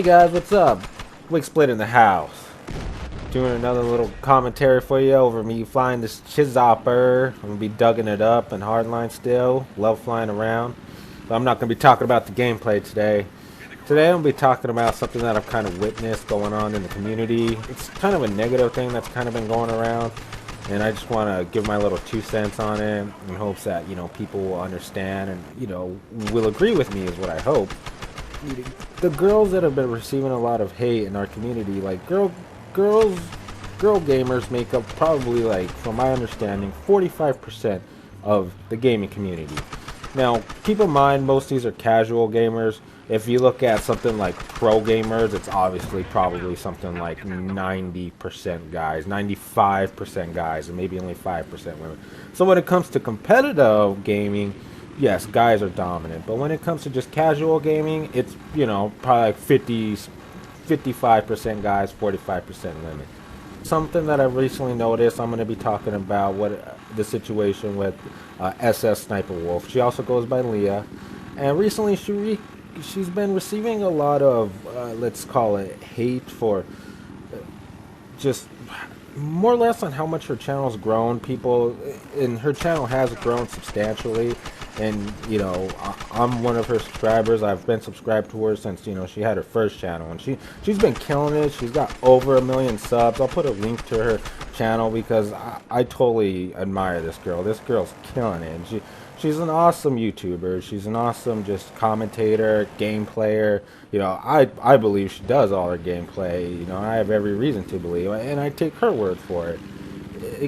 Hey guys, what's up? Wig Split in the house. Doing another little commentary for you over me flying this Chizopper. I'm gonna be dugging it up and hardline still. Love flying around. But I'm not gonna be talking about the gameplay today. Today I'm gonna be talking about something that I've kind of witnessed going on in the community. It's kind of a negative thing that's kind of been going around. And I just want to give my little 2 cents on it in hopes that, people will understand and, will agree with me is what I hope. The girls that have been receiving a lot of hate in our community, like girl gamers make up probably, like, from my understanding, 45% of the gaming community. Now, keep in mind, most of these are casual gamers. If you look at something like pro gamers, it's obviously probably something like 90% guys, 95% guys, and maybe only 5% women. So when it comes to competitive gaming, yes, guys are dominant. But when it comes to just casual gaming, it's, probably like 55% guys, 45% women. Something that I've recently noticed, I'm going to be talking about the situation with SSSniperwolf. She also goes by Leah. And recently she's been receiving a lot of, let's call it, hate for just more or less on how much her channel's grown. And her channel has grown substantially. And, I'm one of her subscribers. I've been subscribed to her since, she had her first channel. And she's been killing it. She's got over 1 million subs. I'll put a link to her channel because I totally admire this girl. This girl's killing it. And she's an awesome YouTuber. She's an awesome just commentator, game player. I believe she does all her gameplay. I have every reason to believe. And I take her word for it.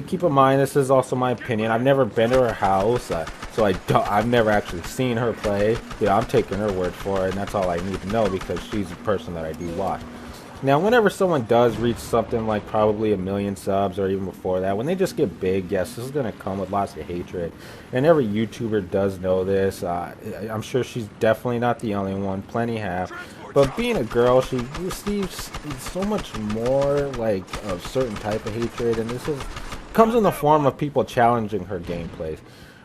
Keep in mind, this is also my opinion. I've never been to her house, so I've never actually seen her play. I'm taking her word for it, and that's all I need to know because she's a person that I do watch. Now, whenever someone does reach something like probably 1 million subs or even before that, when they just get big, yes, this is going to come with lots of hatred. And every YouTuber does know this. I'm sure she's definitely not the only one. Plenty have. But being a girl, she receives so much more like of certain type of hatred, and this comes in the form of people challenging her gameplays.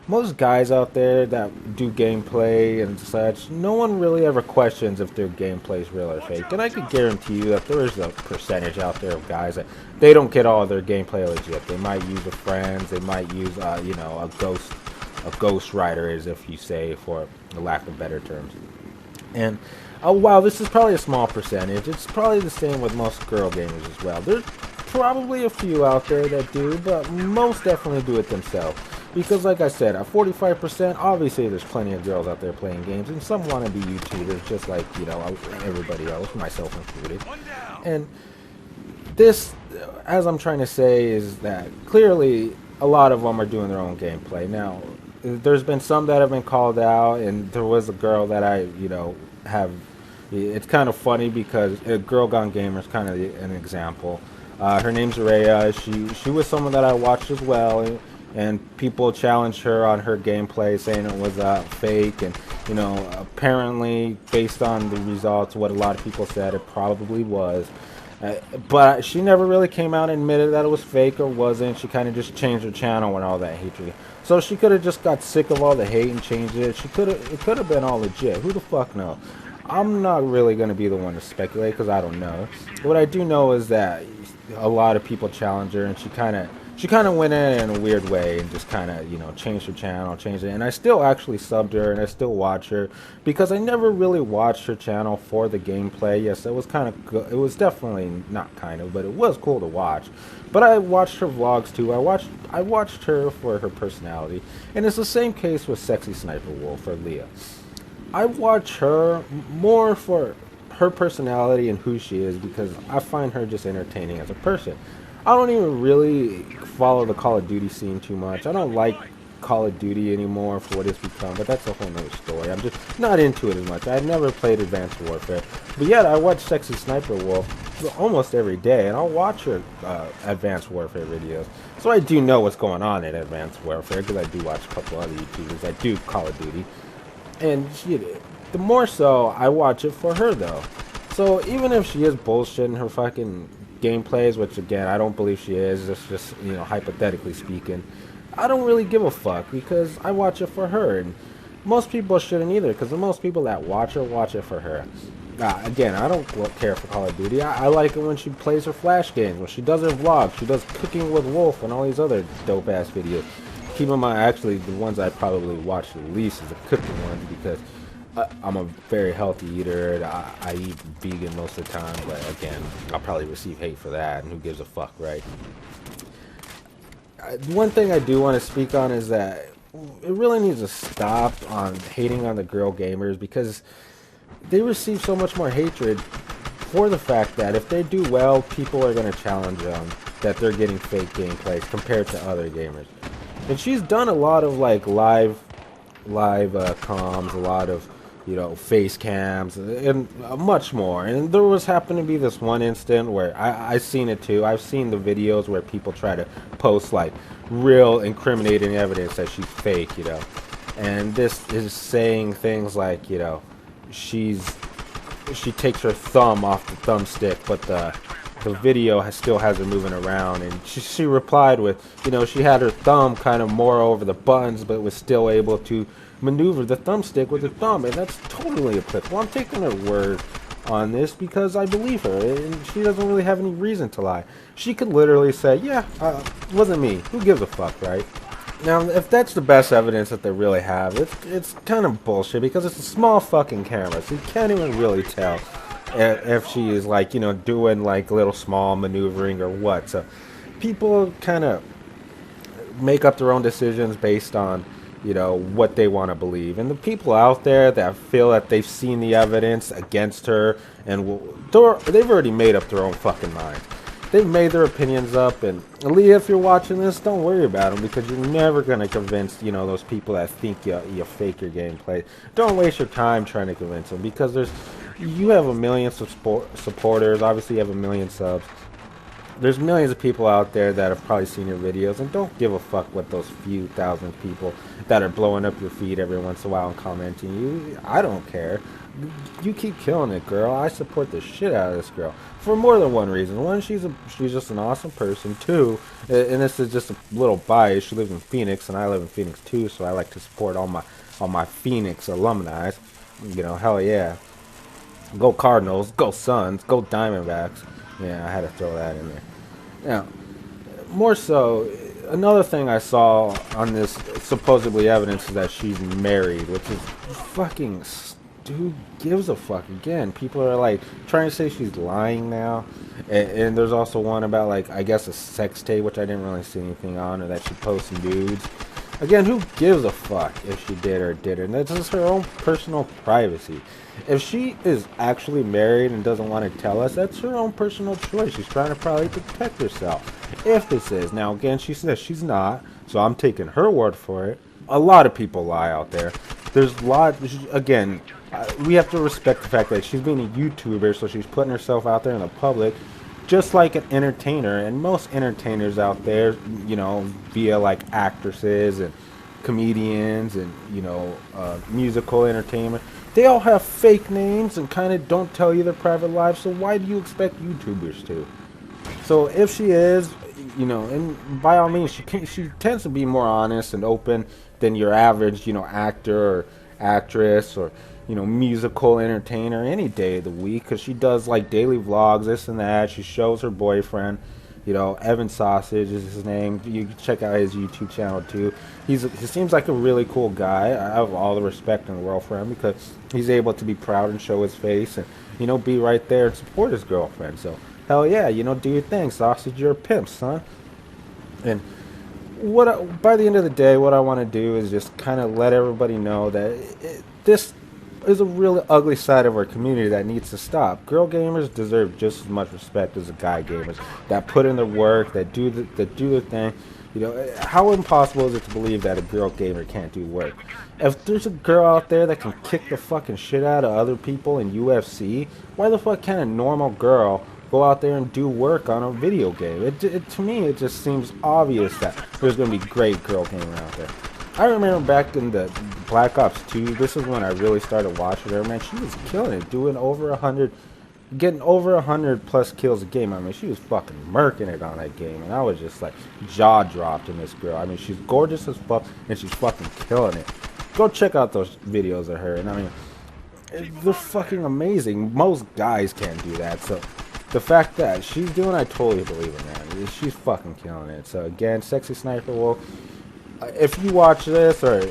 Most guys out there that do gameplay and such, no one really ever questions if their gameplay is real or fake. And I can guarantee you that there is a percentage out there of guys that they don't get all of their gameplay legit. They might use a friends, they might use a ghost writer, as if you say, for the lack of better terms. And while this is probably a small percentage, it's probably the same with most girl gamers as well. There's probably a few out there that do, but most definitely do it themselves. Because like I said, at 45%, obviously there's plenty of girls out there playing games, and some want to be YouTubers just like, everybody else, myself included. And this, as I'm trying to say, is that clearly a lot of them are doing their own gameplay. Now, there's been some that have been called out, and there was a girl that I, have. It's kind of funny because Girl Gone Gamer is kind of an example. Her name's Rhea. She was someone that I watched as well, and people challenged her on her gameplay, saying it was fake. And apparently, based on the results, what a lot of people said, it probably was. But she never really came out and admitted that it was fake or wasn't. She kind of just changed her channel when all that hatred. So she could have just got sick of all the hate and changed it. It could have been all legit. Who the fuck knows? I'm not really going to be the one to speculate because I don't know. What I do know is that a lot of people challenged her, and she kind of went in a weird way and just kind of, changed her channel, changed it. And I still actually subbed her, and I still watch her because I never really watched her channel for the gameplay. Yes, it was kind of good. It was definitely not kind of, but it was cool to watch. But I watched her vlogs too. I watched her for her personality, and it's the same case with SSSniperwolf or Leah. I watch her more for her personality and who she is because I find her just entertaining as a person. I don't even really follow the Call of Duty scene too much. I don't like Call of Duty anymore for what it's become, but that's a whole nother story. I'm just not into it as much. I've never played Advanced Warfare, but yet I watch SSSniperwolf almost every day, and I'll watch her Advanced Warfare videos. So I do know what's going on in Advanced Warfare because I do watch a couple other YouTubers that do Call of Duty. And the more so, I watch it for her, though. So even if she is bullshitting her fucking gameplays, which again, I don't believe she is, it's just, hypothetically speaking, I don't really give a fuck because I watch it for her. And most people shouldn't either because most people that watch it for her. Again, I don't care for Call of Duty. I like it when she plays her Flash games, when she does her vlogs, she does Cooking with Wolf and all these other dope-ass videos. Keep in mind, actually, the ones I probably watch the least is the cooking ones because I'm a very healthy eater. And I eat vegan most of the time, but again, I'll probably receive hate for that, and who gives a fuck, right? One thing I do want to speak on is that it really needs to stop on hating on the girl gamers because they receive so much more hatred for the fact that if they do well, people are going to challenge them that they're getting fake gameplays compared to other gamers. And she's done a lot of like live comms, a lot of, you know, face cams, and much more. And there was happened to be this one instant where I've seen it too. I've seen the videos where people try to post like real incriminating evidence that she's fake, you know. And this is saying things like, you know, she takes her thumb off the thumbstick, but the video still has her moving around, and she replied with, you know, she had her thumb kind of more over the buttons, but was still able to maneuver the thumbstick with her thumb, and that's totally applicable. I'm taking her word on this because I believe her, and she doesn't really have any reason to lie. She could literally say, yeah, it wasn't me. Who gives a fuck, right? Now, if that's the best evidence that they really have, it's kind of bullshit because it's a small fucking camera, so you can't even really tell if she is like, you know, doing like little small maneuvering or what. So people kind of make up their own decisions based on, you know, what they want to believe. And the people out there that feel that they've seen the evidence against her and they've already made up their own fucking minds. They've made their opinions up, and Leah, if you're watching this, don't worry about them because you're never going to convince, you know, those people that think you fake your gameplay. Don't waste your time trying to convince them because you have a million supporters, obviously you have a million subs. There's millions of people out there that have probably seen your videos, and don't give a fuck what those few thousand people that are blowing up your feed every once in a while and commenting you. I don't care. You keep killing it, girl. I support the shit out of this girl for more than one reason. One, she's just an awesome person. Two, and this is just a little bias, she lives in Phoenix and I live in Phoenix too, so I like to support all my Phoenix alumni. You know, hell yeah. Go Cardinals, go Suns, go Diamondbacks. Yeah, I had to throw that in there. Now, more so, another thing I saw on this supposedly evidence is that she's married, which is fucking who gives a fuck? Again, people are like trying to say she's lying now, and there's also one about like, I guess, a sex tape, which I didn't really see anything on, or that she posts nudes. Again, who gives a fuck if she did or didn't? That's just her own personal privacy. If she is actually married and doesn't want to tell us, that's her own personal choice. She's trying to probably protect herself. If this is. Now, again, she says she's not, so I'm taking her word for it. A lot of people lie out there. There's a lot, again, we have to respect the fact that she's being a YouTuber, so she's putting herself out there in the public, just like an entertainer. And most entertainers out there, you know, via like actresses and comedians and, you know, musical entertainment, they all have fake names and kind of don't tell you their private lives. So why do you expect YouTubers to? So if she is, you know, and by all means, she tends to be more honest and open than your average, you know, actor or actress or, you know, musical entertainer any day of the week, because she does like daily vlogs, this and that. She shows her boyfriend, you know, Evan Sausage is his name. You can check out his YouTube channel too. He seems like a really cool guy. I have all the respect in the world for him because he's able to be proud and show his face and, you know, be right there and support his girlfriend. So hell yeah, you know, do your thing, Sausage. You're a pimp, son. And by the end of the day, what I want to do is just kind of let everybody know that this is a really ugly side of our community that needs to stop. Girl gamers deserve just as much respect as the guy gamers that put in their work, that do their thing. You know, how impossible is it to believe that a girl gamer can't do work? If there's a girl out there that can kick the fucking shit out of other people in UFC, why the fuck can't a normal girl go out there and do work on a video game? To me, it just seems obvious that there's going to be great girl gamers out there. I remember back in the Black Ops 2, this is when I really started watching her, man. She was killing it, doing over 100, getting over 100 plus kills a game. I mean, she was fucking murking it on that game, and I was just like jaw dropped in this girl. I mean, she's gorgeous as fuck, and she's fucking killing it. Go check out those videos of her, and I mean, they're fucking amazing. Most guys can't do that. So the fact that she's doing, I totally believe in that. She's fucking killing it. So again, Sexy Sniper Wolf. If you watch this, or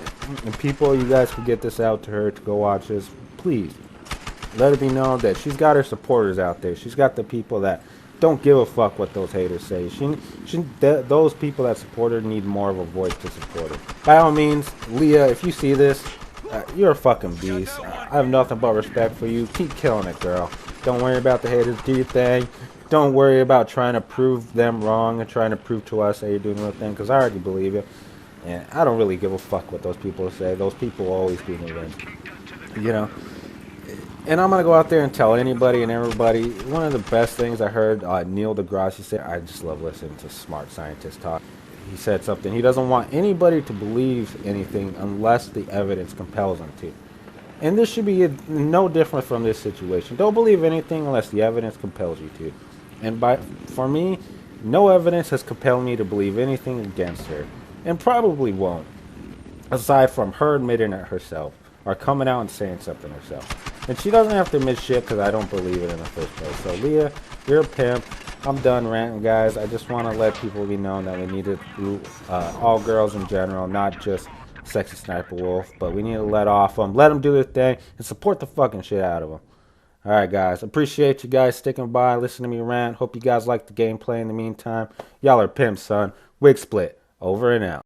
people, you guys could get this out to her to go watch this, please let it be known that she's got her supporters out there. She's got the people that don't give a fuck what those haters say. Those people that support her need more of a voice to support her. By all means, Leah, if you see this, you're a fucking beast. I have nothing but respect for you. Keep killing it, girl. Don't worry about the haters. Do your thing. Don't worry about trying to prove them wrong and trying to prove to us that you're doing the right thing, because I already believe you. And I don't really give a fuck what those people say. Those people will always be in the ring. You know? And I'm going to go out there and tell anybody and everybody, one of the best things I heard Neil deGrasse say, I just love listening to smart scientists talk. He said something. He doesn't want anybody to believe anything unless the evidence compels them to. And this should be no different from this situation. Don't believe anything unless the evidence compels you to. And for me, no evidence has compelled me to believe anything against her. And probably won't. Aside from her admitting it herself. Or coming out and saying something herself. And she doesn't have to admit shit because I don't believe it in the first place. So Leah, you're a pimp. I'm done ranting, guys. I just want to let people be known that we need to do all girls in general, not just Sexy Sniper Wolf. But we need to let them do their thing, and support the fucking shit out of them. Alright, guys. Appreciate you guys sticking by, listening to me rant. Hope you guys like the gameplay in the meantime. Y'all are pimps, son. Wig Split. Over and out.